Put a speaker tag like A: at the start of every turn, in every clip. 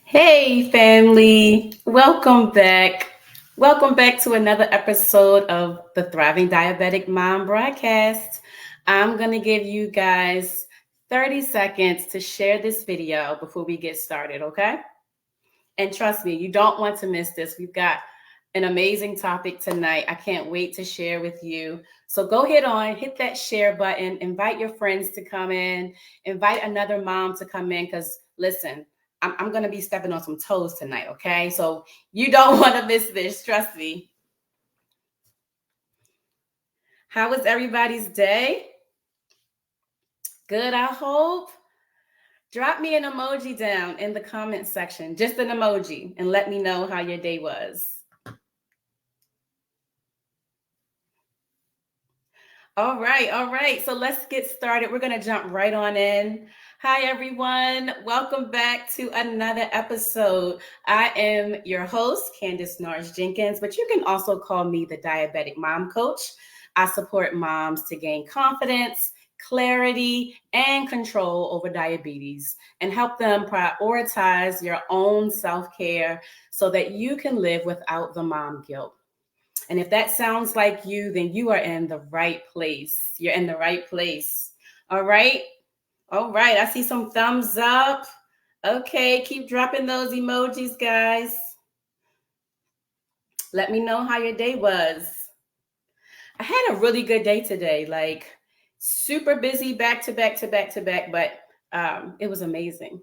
A: Hey, family. Welcome back. Welcome back to another episode of the Thriving Diabetic Mom broadcast. I'm going to give you guys 30 seconds to share this video before we get started, okay? And trust me, you don't want to miss this. We've got an amazing topic tonight. I can't wait to share with you. So go ahead on, hit that share button, invite your friends to come in, invite another mom to come in because listen, I'm going to be stepping on some toes tonight, okay? So you don't want to miss this, trust me. How was everybody's day? Good, I hope. Drop me an emoji down in the comment section, just an emoji, and let me know how your day was. All right. So let's get started. We're going to jump right on in. Hi, everyone. Welcome back to another episode. I am your host, Candace Norris Jenkins, but you can also call me the Diabetic Mom Coach. I support moms to gain confidence, clarity, and control over diabetes and help them prioritize your own self-care so that you can live without the mom guilt. And if that sounds like you, then you are in the right place. You're in the right place. All right. All right. I see some thumbs up. Okay. Keep dropping those emojis, guys. Let me know how your day was. I had a really good day today. Like super busy back to back to back to back, but it was amazing.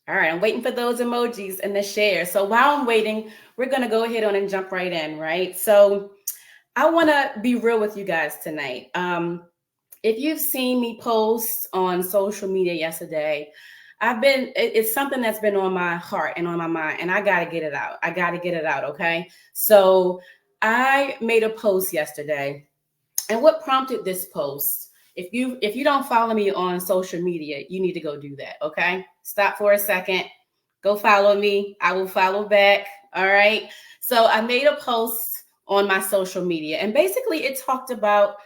A: All right, I'm waiting for those emojis and the share. So while I'm waiting, we're going to go ahead on and jump right in, right? So I want to be real with you guys tonight. If you've seen me post on social media yesterday, it's something that's been on my heart and on my mind, and I got to get it out. Okay? So I made a post yesterday, and what prompted this post? If you don't follow me on social media, you need to go do that, okay? Stop for a second. Go follow me. I will follow back. All right. So I made a post on my social media, and basically it talked about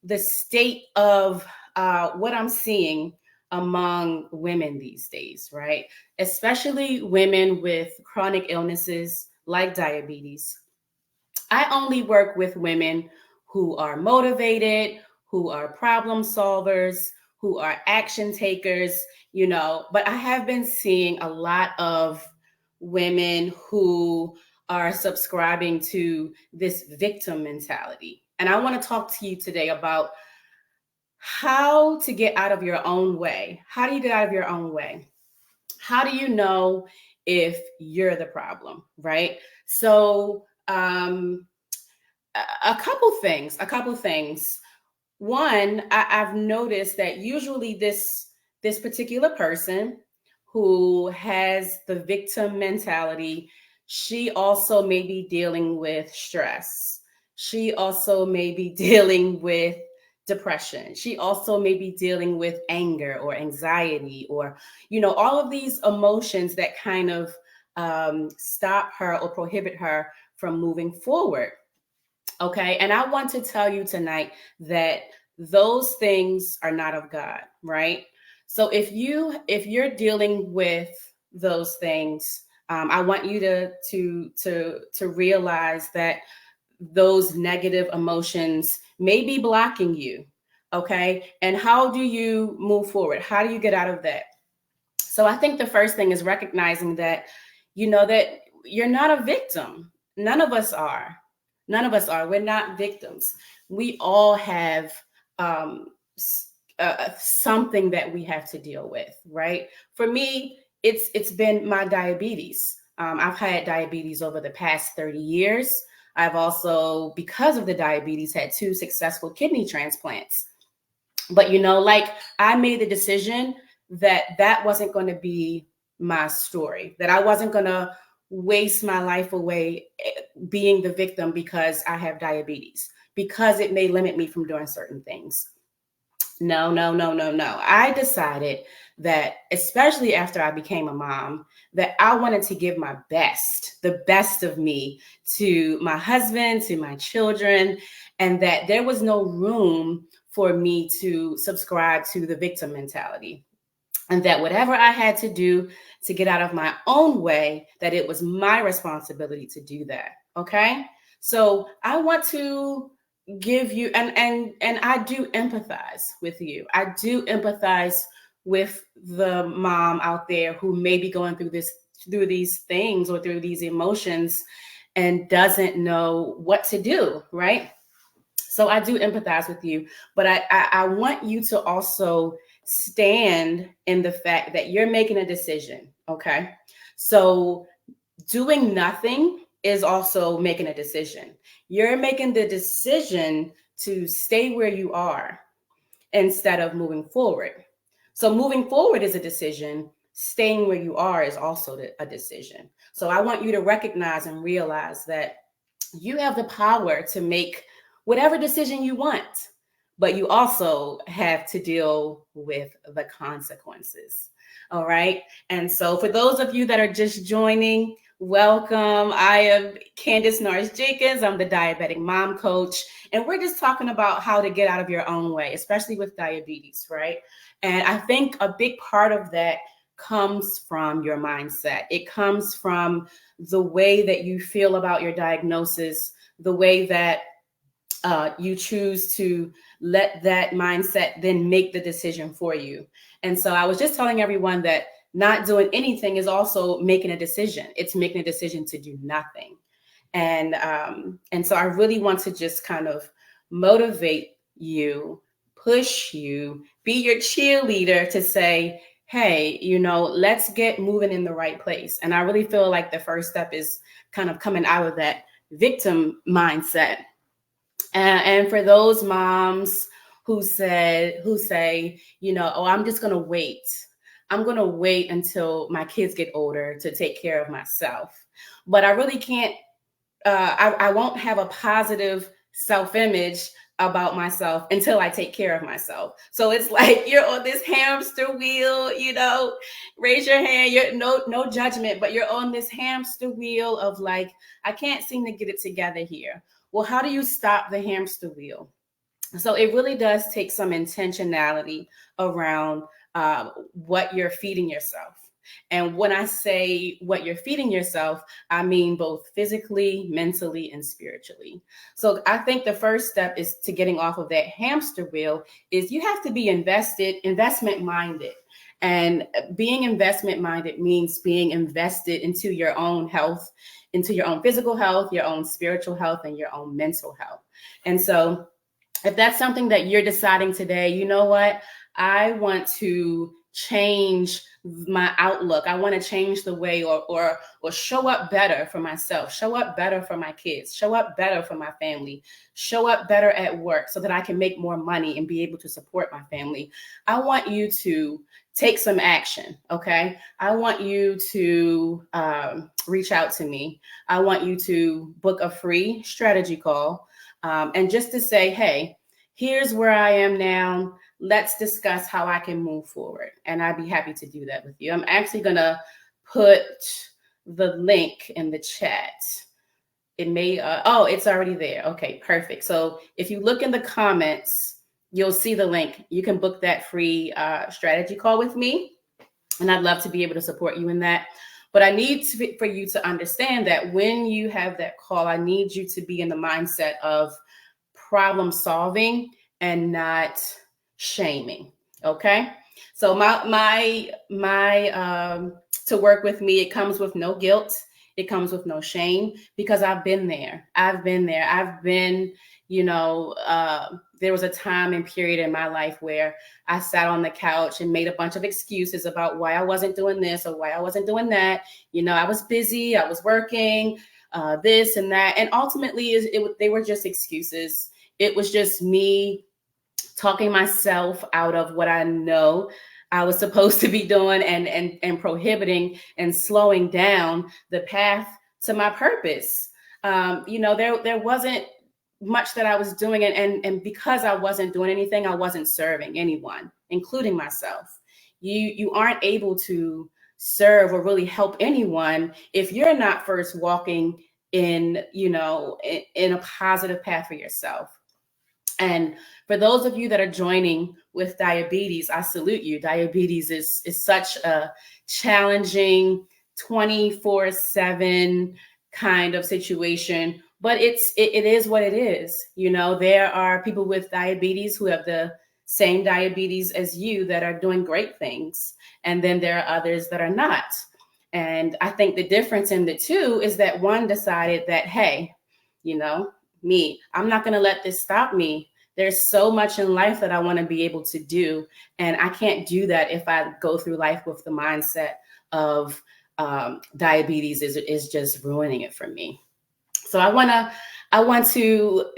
A: the state of what I'm seeing among women these days, right? Especially women with chronic illnesses like diabetes. I only work with women who are motivated, who are problem solvers, who are action takers, but I have been seeing a lot of women who are subscribing to this victim mentality. And I want to talk to you today about how to get out of your own way. How do you get out of your own way? How do you know if you're the problem, right? So, a couple things. One, I've noticed that usually this particular person who has the victim mentality, she also may be dealing with stress. She also may be dealing with depression. She also may be dealing with anger or anxiety or, all of these emotions that kind of stop her or prohibit her from moving forward. Okay. And I want to tell you tonight that those things are not of God, right? So if you're dealing with those things, I want you to realize that those negative emotions may be blocking you. Okay. And how do you move forward? How do you get out of that? So I think the first thing is recognizing that, that you're not a victim. None of us are. None of us are. We're not victims. We all have something that we have to deal with, right? For me, it's been my diabetes. I've had diabetes over the past 30 years. I've also, because of the diabetes, had 2 successful kidney transplants. But like I made the decision that wasn't going to be my story, that I wasn't going to waste my life away being the victim because I have diabetes, because it may limit me from doing certain things. No, no, no, no, no. I decided that, especially after I became a mom, that I wanted to give my best, the best of me, to my husband, to my children, and that there was no room for me to subscribe to the victim mentality. And that whatever I had to do to get out of my own way, that it was my responsibility to do that. Okay. So I want to give you, and I do empathize with you. I do empathize with the mom out there who may be going through these things or through these emotions and doesn't know what to do, right? So I do empathize with you, but I want you to also stand in the fact that you're making a decision. Okay. So doing nothing is also making a decision. You're making the decision to stay where you are instead of moving forward. So moving forward is a decision. Staying where you are is also a decision. So I want you to recognize and realize that you have the power to make whatever decision you want, but you also have to deal with the consequences. All right. And so for those of you that are just joining, welcome. I am Candace Norris Jenkins. I'm the diabetic mom coach. And we're just talking about how to get out of your own way, especially with diabetes, right? And I think a big part of that comes from your mindset. It comes from the way that you feel about your diagnosis, the way that you choose to let that mindset then make the decision for you. And so I was just telling everyone that not doing anything is also making a decision. It's making a decision to do nothing. And so I really want to just kind of motivate you, push you, be your cheerleader to say, hey, let's get moving in the right place. And I really feel like the first step is kind of coming out of that victim mindset. And for those moms who say, oh, I'm just going to wait. I'm going to wait until my kids get older to take care of myself. But I really can't, I won't have a positive self-image about myself until I take care of myself. So it's like you're on this hamster wheel, raise your hand, you're no judgment, but you're on this hamster wheel of like, I can't seem to get it together here. Well, how do you stop the hamster wheel? So it really does take some intentionality around what you're feeding yourself. And when I say what you're feeding yourself, I mean both physically, mentally, and spiritually. So I think the first step is to getting off of that hamster wheel is you have to be investment minded. And being investment minded means being invested into your own health, into your own physical health, your own spiritual health, and your own mental health. And so if that's something that you're deciding today, you know what? I want to change my outlook. I want to change the way or show up better for myself, show up better for my kids, show up better for my family, show up better at work so that I can make more money and be able to support my family. I want you to take some action. Okay. I want you to reach out to me. I want you to book a free strategy call. And just to say, hey, here's where I am now. Let's discuss how I can move forward. And I'd be happy to do that with you. I'm actually going to put the link in the chat. It may, it's already there. Okay, perfect. So if you look in the comments, you'll see the link. You can book that free strategy call with me. And I'd love to be able to support you in that. But I need for you to understand that when you have that call, I need you to be in the mindset of problem solving and not shaming. Okay. So my to work with me, it comes with no guilt. It comes with no shame because I've been there. I've been, there was a time and period in my life where I sat on the couch and made a bunch of excuses about why I wasn't doing this or why I wasn't doing that. I was busy, I was working, this and that. And ultimately they were just excuses. It was just me talking myself out of what I know I was supposed to be doing and prohibiting and slowing down the path to my purpose. There wasn't much that I was doing, and because I wasn't doing anything, I wasn't serving anyone, including myself. You aren't able to serve or really help anyone if you're not first walking in, in a positive path for yourself. And for those of you that are joining with diabetes, I salute you. Diabetes is such a challenging 24/7 kind of situation, but it is what it is. There are people with diabetes who have the same diabetes as you that are doing great things. And then there are others that are not. And I think the difference in the two is that one decided that, hey, I'm not going to let this stop me. There's so much in life that I want to be able to do. And I can't do that if I go through life with the mindset of diabetes is just ruining it for me. So I want to,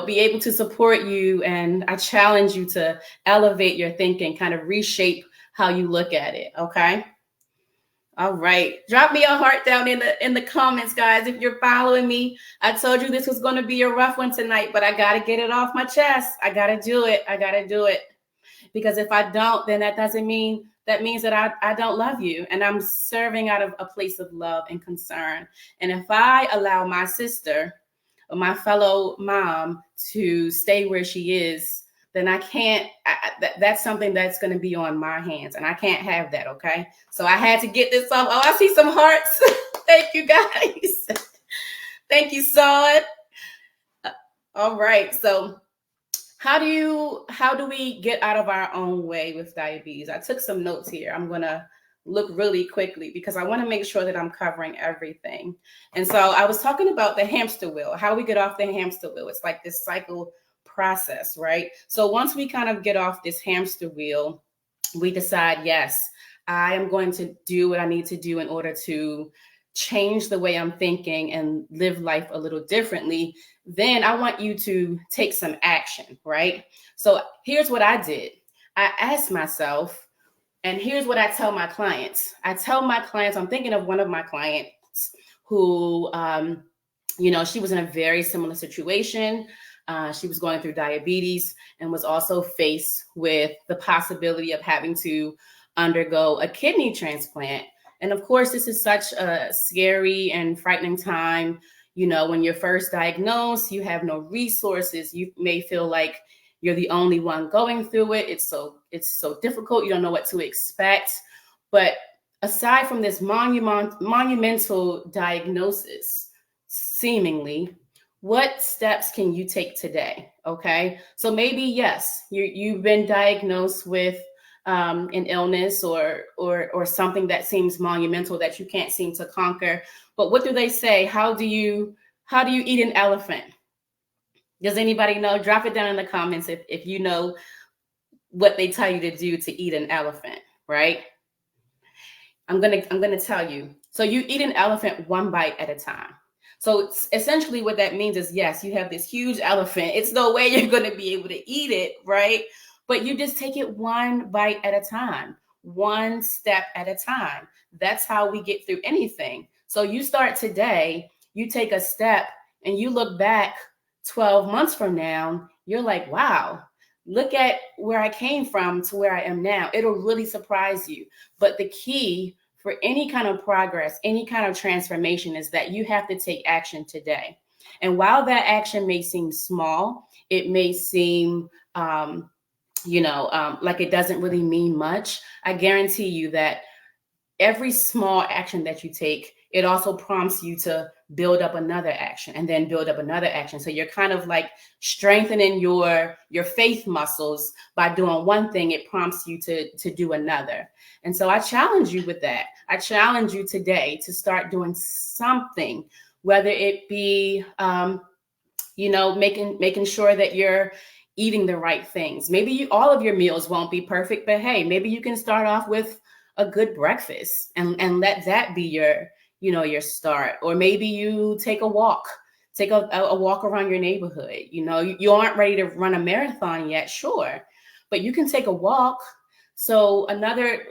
A: be able to support you. And I challenge you to elevate your thinking, kind of reshape how you look at it. Okay. All right. Drop me a heart down in the comments, guys. If you're following me, I told you this was going to be a rough one tonight, but I got to get it off my chest. I got to do it. Because if I don't, then that means that I don't love you, and I'm serving out of a place of love and concern. And if I allow my sister or my fellow mom to stay where she is, then I can't, that's something that's going to be on my hands, and I can't have that. Okay. So I had to get this off. Oh, I see some hearts. Thank you, guys. Thank you, Son. All right. So how do we get out of our own way with diabetes? I took some notes here. I'm going to look really quickly because I want to make sure that I'm covering everything. And so I was talking about the hamster wheel, how we get off the hamster wheel. It's like this cycle process, right? So once we kind of get off this hamster wheel, we decide, yes, I am going to do what I need to do in order to change the way I'm thinking and live life a little differently. Then I want you to take some action, right? So here's what I did. I asked myself, and here's what I tell my clients. I'm thinking of one of my clients who, she was in a very similar situation. She was going through diabetes and was also faced with the possibility of having to undergo a kidney transplant. And of course, this is such a scary and frightening time. When you're first diagnosed, you have no resources. You may feel like you're the only one going through it. It's so difficult. You don't know what to expect. But aside from this monumental diagnosis, seemingly, what steps can you take today? Okay. So maybe, yes, you've been diagnosed with an illness or something that seems monumental that you can't seem to conquer. But what do they say? How do you eat an elephant? Does anybody know? Drop it down in the comments if you know what they tell you to do to eat an elephant, right? I'm gonna tell you. So you eat an elephant one bite at a time. So essentially what that means is, yes, you have this huge elephant. It's no way you're going to be able to eat it, right? But you just take it one bite at a time, one step at a time. That's how we get through anything. So you start today, you take a step, and you look back 12 months from now, you're like, wow, look at where I came from to where I am now. It'll really surprise you. But the key for any kind of progress, any kind of transformation is that you have to take action today. And while that action may seem small, it may seem, like it doesn't really mean much. I guarantee you that every small action that you take, it also prompts you to build up another action and then build up another action. So you're kind of like strengthening your faith muscles by doing one thing. It prompts you to do another. And so I challenge you with that. I challenge you today to start doing something, whether it be, making sure that you're eating the right things. Maybe all of your meals won't be perfect, but hey, maybe you can start off with a good breakfast and let that be your start. Or maybe you take a walk around your neighborhood. You aren't ready to run a marathon yet, sure, but you can take a walk. So another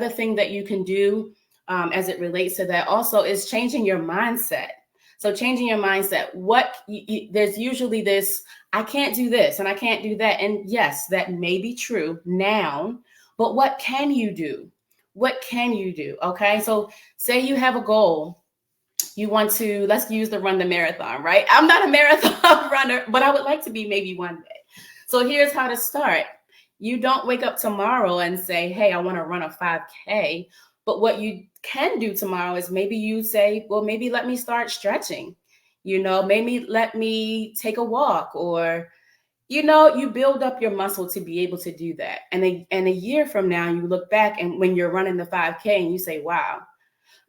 A: thing that you can do as it relates to that also is changing your mindset. So changing your mindset, there's usually this, I can't do this and I can't do that. And yes, that may be true now, but what can you do? What can you do? Okay. So say you have a goal. You want to, let's use run the marathon, right? I'm not a marathon runner, but I would like to be maybe one day. So here's how to start. You don't wake up tomorrow and say, hey, I want to run a 5K. But what you can do tomorrow is maybe you say, well, maybe let me start stretching, maybe let me take a walk, or, you build up your muscle to be able to do that. And a year from now, you look back and when you're running the 5K and you say, wow.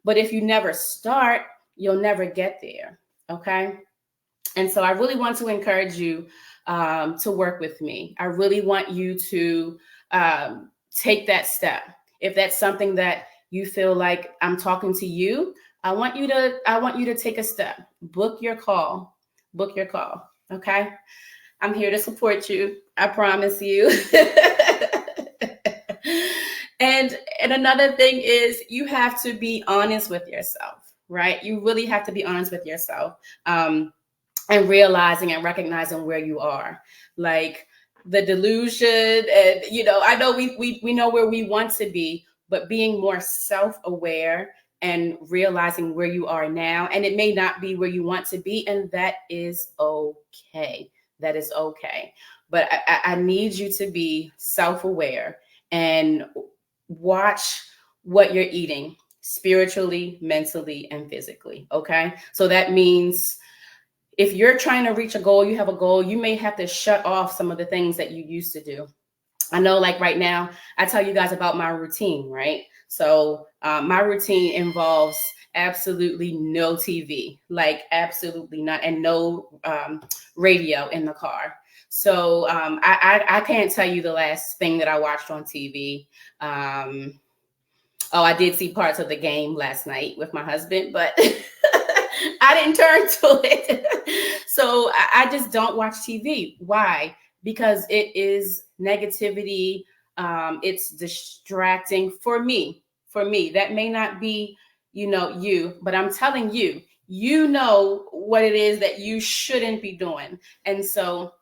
A: But if you never start, you'll never get there. Okay. And so I really want to encourage you to work with me. I really want you to take that step. If that's something that you feel like I'm talking to you, I want you to take a step. Book your call. Okay. I'm here to support you. I promise you. And another thing is you have to be honest with yourself, right? You really have to be honest with yourself. And realizing and recognizing where you are, like the delusion. And, I know we know where we want to be, but being more self-aware and realizing where you are now. And it may not be where you want to be. And that is okay. That is okay. But I need you to be self-aware and watch what you're eating spiritually, mentally, and physically. Okay. So that means if you're trying to reach a goal, you have a goal, you may have to shut off some of the things that you used to do. I know, like right now, I tell you guys about my routine, right? So my routine involves absolutely no TV, like absolutely not, and no radio in the car. So I can't tell you the last thing that I watched on TV. I did see parts of the game last night with my husband, but I didn't turn to it. So I just don't watch TV. Why? Because it is negativity. It's distracting for me. That may not be, you, but I'm telling you, what it is that you shouldn't be doing. And so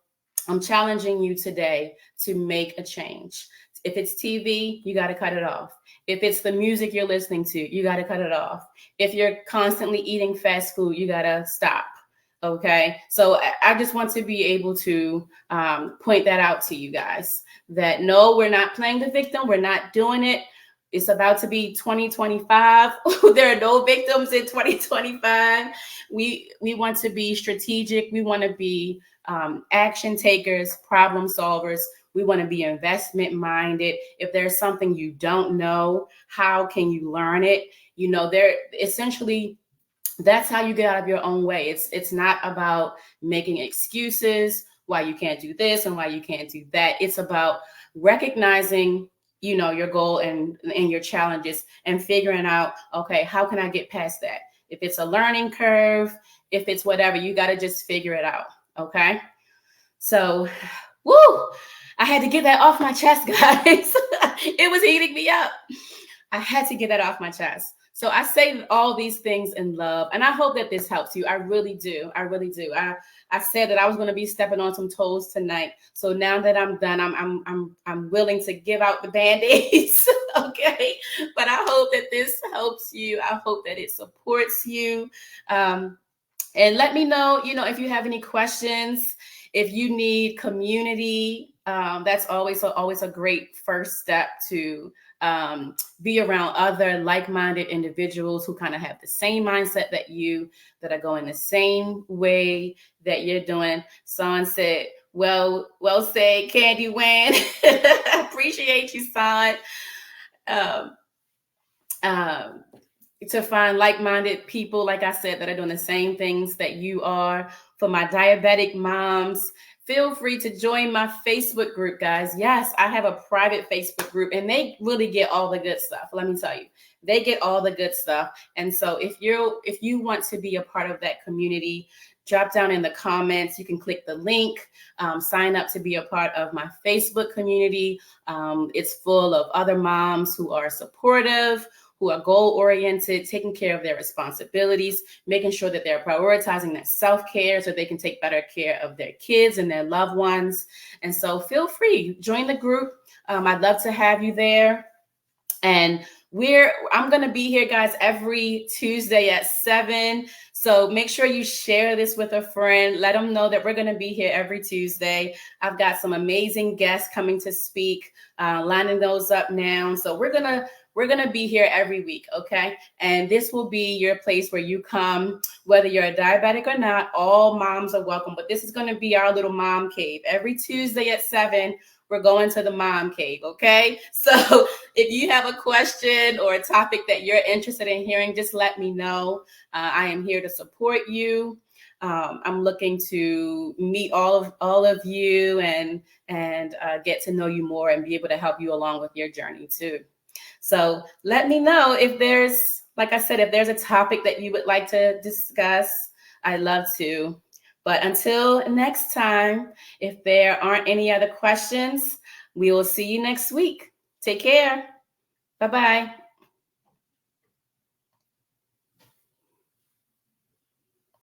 A: I'm challenging you today to make a change. If it's TV, you got to cut it off. If it's the music you're listening to, you got to cut it off. If you're constantly eating fast food, you got to stop. Okay. So I just want to be able to point that out to you guys that no, we're not playing the victim. We're not doing it. It's about to be 2025. There are no victims in 2025. We want to be strategic. We want to be action takers, problem solvers. We want to be investment minded. If there's something you don't know, how can you learn it? That's how you get out of your own way. It's not about making excuses why you can't do this and why you can't do that. It's about recognizing, your goal and your challenges and figuring out, okay, how can I get past that? If it's a learning curve, if it's whatever, you got to just figure it out. Okay. So, I had to get that off my chest, guys. It was eating me up. I had to get that off my chest. So I say all these things in love, and I hope that this helps you. I really do. I really do. I said that I was going to be stepping on some toes tonight. So now that I'm done, I'm willing to give out the Band-Aids. Okay. But I hope that this helps you. I hope that it supports you. And let me know, if you have any questions, if you need community, that's always a great first step to be around other like-minded individuals who kind of have the same mindset that are going the same way that you're doing. Son said, well said, Candy Wynn. Appreciate you, son. To find like-minded people, like I said, that are doing the same things that you are. For my diabetic moms, feel free to join my Facebook group, guys. Yes, I have a private Facebook group, and they really get all the good stuff. Let me tell you, they get all the good stuff. And so if you want to be a part of that community, drop down in the comments. You can click the link, sign up to be a part of my Facebook community. It's full of other moms who are supportive, who are goal-oriented, taking care of their responsibilities, making sure that they're prioritizing their self-care so they can take better care of their kids and their loved ones. And so feel free, join the group. I'd love to have you there. And I'm going to be here, guys, every Tuesday at 7. So make sure you share this with a friend. Let them know that we're going to be here every Tuesday. I've got some amazing guests coming to speak, lining those up now. So we're going to be here every week, okay? And this will be your place where you come, whether you're a diabetic or not. All moms are welcome, but this is going to be our little mom cave. Every Tuesday at 7, we're going to the mom cave, okay? So if you have a question or a topic that you're interested in hearing, just let me know. I am here to support you. I'm looking to meet all of you and get to know you more and be able to help you along with your journey too. So let me know if there's, like I said, if there's a topic that you would like to discuss. I'd love to. But until next time, if there aren't any other questions, we will see you next week. Take care. Bye-bye.